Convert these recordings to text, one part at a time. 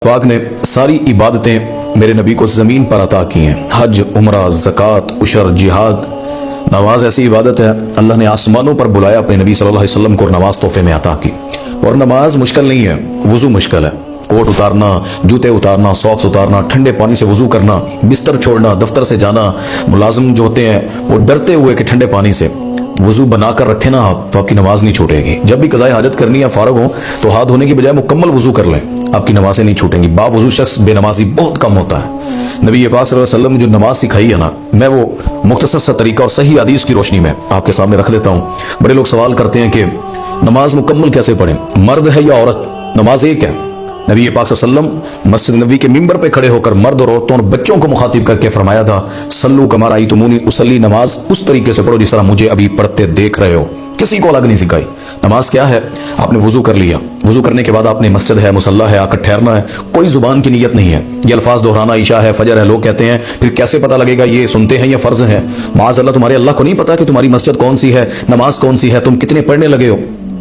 पाक ने सारी इबादतें मेरे नबी को ज़मीन पर अता की हैं। हज, उम्रा, ज़कात, उशर, जिहाद। नमाज ऐसी इबादत है, अल्लाह ने आसमानों पर बुलाया अपने नबी सल्लल्लाहु अलैहि वसल्लम को, नमाज तोहफे में अता की। और नमाज मुश्किल नहीं है, वुज़ू मुश्किल है। कोट उतारना, जूते उतारना, सॉक्स उतारना, ठंडे पानी से वुज़ू करना, बिस्तर छोड़ना, दफ्तर से जाना। मुलाजिम जो होते हैं वो डरते हुए कि ठंडे पानी से वुज़ू बनाकर रखे ना आप, तो आपकी नमाज नहीं छूटेगी। जब भी कज़ाए हाजत करनी है, फारग हो, तो हाथ धोने की बजाय मुकम्मल वुज़ू कर लें, आपकी नमाजें नहीं छूटेंगी। बावुज़ू शख्स बेनमाजी बहुत कम होता है। नबी पाक सल्लल्लाहु अलैहि वसल्लम जो नमाज सिखाई है ना, मैं वो मुख्तसर सा तरीका और सही हदीस की रोशनी में आपके सामने रख देता हूँ। बड़े लोग सवाल करते हैं कि नमाज मुकम्मल कैसे पढ़ें, मर्द है या औरत? नमाज एक है। नबी पाक सल्लल्लाहु अलैहि वसल्लम मस्जिद नबी के मिंबर पे खड़े होकर मर्द और औरतों और बच्चों को मुखातिब करके फरमाया था, सल्लू कमा रअयतुमूनी उसल्ली, नमाज उस तरीके से पढ़ो जिस तरह मुझे अभी पढ़ते देख रहे हो। किसी को अलग नहीं सिखाई। नमाज क्या है? आपने वुजू कर लिया, वुजू करने के बाद आपने मस्जिद है, मुसल्ला है, आकर ठहरना है। कोई जुबान की नीयत नहीं है, ये अल्फाज दोहराना, ईशा है, फजर है। लोग कहते हैं फिर कैसे पता लगेगा ये सुनते हैं या फर्ज है? माज़अल्लाह, तुम्हारे अल्लाह को नहीं पता कि तुम्हारी मस्जिद कौन सी है, नमाज कौन सी है, तुम कितने पढ़ने लगे हो?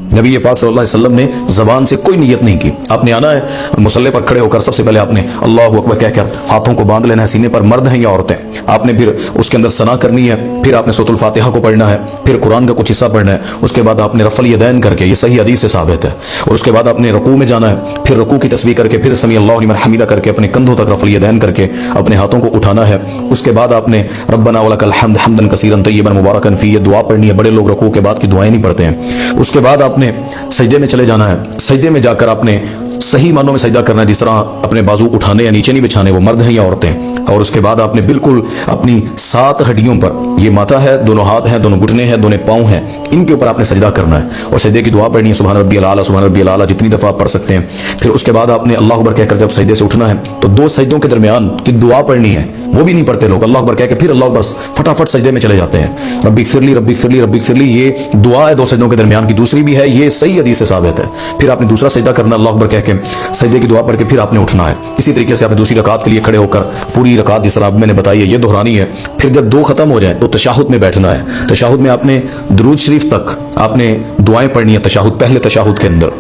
नबी पाक सल्लल्लाहु अलैहि वसल्लम ने ज़बान से कोई नियत नहीं की। आपने आना है मुसल्ले पर खड़े होकर, सबसे पहले आपने अल्लाहु अकबर कहकर हाथों को बांध लेना है सीने पर, मर्द हैं या औरतें। आपने फिर उसके अंदर सना करनी है, फिर आपने सूरतुल फातिहा को पढ़ना है, फिर कुरान का कुछ हिस्सा पढ़ना है। उसके बाद आपने रफ़ल यदैन करके, ये सही हदीस से साबित है, और उसके बाद आपने रुकू में जाना है, फिर रुकू की तस्बीह करके, फिर समी अल्लाहु लिमन हमीदा करके अपने कंधों तक रफ़ल यदैन करके अपने हाथों को उठाना है। उसके बाद आपने रब्बना वलकल हम्द हम्दन कसीरन तय्यबन मुबारकन फी, ये दुआ पढ़नी है। बड़े लोग रुकू के बाद की दुआएं नहीं पढ़ते हैं। उसके बाद आपने सजदे में चले जाना है। सजदे में जाकर आपने सही मानों में सजदा करना है, जिस तरह अपने बाजू उठाने या नीचे नहीं बिछाने, वो मर्द हैं या औरतें। और उसके बाद आपने बिल्कुल अपनी 7 हड्डियों पर, ये माथा है, दोनों हाथ हैं, दोनों घुटने हैं, दोनों पाँव हैं, इनके ऊपर आपने सजदा करना है और सजदे की दुआ पढ़नी है, सुभान रब्बियल आला, सुभान रब्बियल आला, जितनी दफ़ा आप पढ़ सकते हैं। फिर उसके बाद आपने अल्लाह अकबर कहकर जब सजदे से उठना है तो 2 सजदों के दरमियान की दुआ पढ़नी है, वो भी नहीं पढ़ते लोग। अल्लाह अकबर कह के फिर अल्लाह अकबर फटाफट सजदे में चले जाते हैं। रब्बी फिरली रब्बी फिरली रब्बी फिरली, ये दुआ है 2 सजदों के दरमियान की, दूसरी भी है, ये सही हदीस से साबित है। फिर आपने दूसरा सजदा करना अल्लाह अकबर कह के, सजदे की दुआ पढ़ के फिर आपने उठना है। इसी तरीके से आपने दूसरी रकात के लिए खड़े होकर पूरी रकात जिस तरह मैंने बताई है ये दोहरानी है। फिर जब 2 खत्म हो जाए तो तशाहुद में बैठना है। तशाहुद में आपने दुरूद शरीफ तक आपने दुआएं पढ़नी है तशाहुद, पहले तशाहुद के अंदर।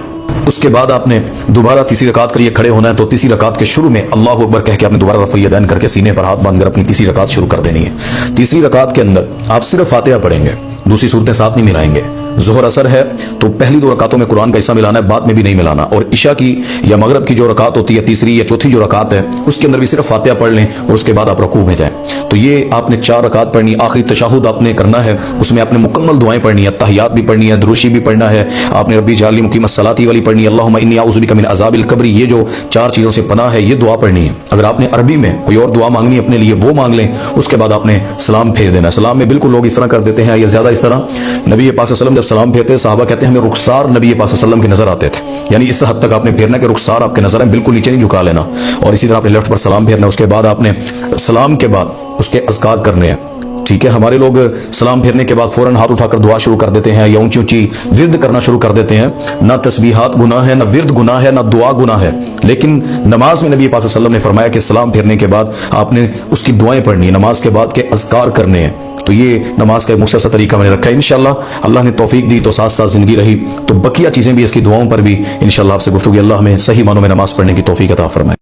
उसके बाद आपने दोबारा तीसरी रकात के लिए खड़े होना है, तो तीसरी रकात के शुरू में अल्लाहु अकबर कह के आपने दोबारा रफ़ल यदैन करके सीने पर हाथ बांधकर अपनी तीसरी रकात शुरू कर देनी है। तीसरी रकात के अंदर आप सिर्फ फातिहा पढ़ेंगे, दूसरी सूरतें साथ नहीं मिलाएंगे। ज़ोहर असर है तो पहली 2 रकातों में कुरान का हिस्सा मिलाना है, बाद में भी नहीं मिलाना। और इशा की या मगरब की जो रकात होती है, तीसरी या चौथी जो रकात है, उसके अंदर भी सिर्फ फातिहा पढ़ लें और उसके बाद आप रुकू में जाएं। तो ये आपने 4 रकात पढ़नी। आखिरी तशाहुद आपने करना है, उसमें आपने मुकम्मल दुआएं पढ़नी है, तहियात भी पढ़नी है, दुरूशी भी पढ़ना है। आपने रब्बी जाली मुकीमत सलाती वाली पढ़नी है, अल्लाहुम्मा इन्नी अऊज़ु बिका मिन अज़ाबिल कब्र, ये जो 4 चीज़ों से पनाह है, ये दुआ पढ़नी है। अगर आपने अरबी में कोई और दुआ मांगनी है अपने लिए, वो मांग लें। उसके बाद आपने सलाम फेर देना। सलाम में बिल्कुल लोग इस तरह कर देते हैं या ज़्यादा इस तरह। नबी पाक सल्लल्लाहु अलैहि वसल्लम जब सलाम फेरते, सहाबा कहते हैं हमें रुखसार नबी पाक सल्लल्लाहु अलैहि वसल्लम के नजर आते थे, यानी इस हद तक आपने फेरना कि रुखसार आपके नजर है, बिल्कुल नीचे नहीं झुका लेना। और इसी तरह आपने लेफ्ट पर सलाम फेरना। उसके बाद आपने सलाम के बाद उसके अज़कार करने हैं। ठीक है, हमारे लोग सलाम फेरने के बाद फौरन हाथ उठाकर दुआ शुरू कर देते हैं या ऊंची ऊंची विर्द करना शुरू कर देते हैं। ना तस्बीहात गुनाह है, ना विर्द गुनाह है, ना दुआ गुनाह है। लेकिन नमाज में नबी पाक सल्लल्लाहु अलैहि वसल्लम ने फरमाया कि सलाम फेरने के बाद आपने उसकी दुआएं पढ़नी है, नमाज के बाद के अज़कार करने हैं। तो ये नमाज का एक मुख्तसर तरीका मैंने रखा है। इंशाअल्लाह अल्लाह ने तौफीक दी तो साथ साथ जिंदगी रही तो बकिया चीज़ें भी, इसकी दुआओं पर भी इंशाअल्लाह आपसे गुफ्तगू। अल्लाह हमें सही मानों में नमाज पढ़ने की तौफीक अता फरमाए।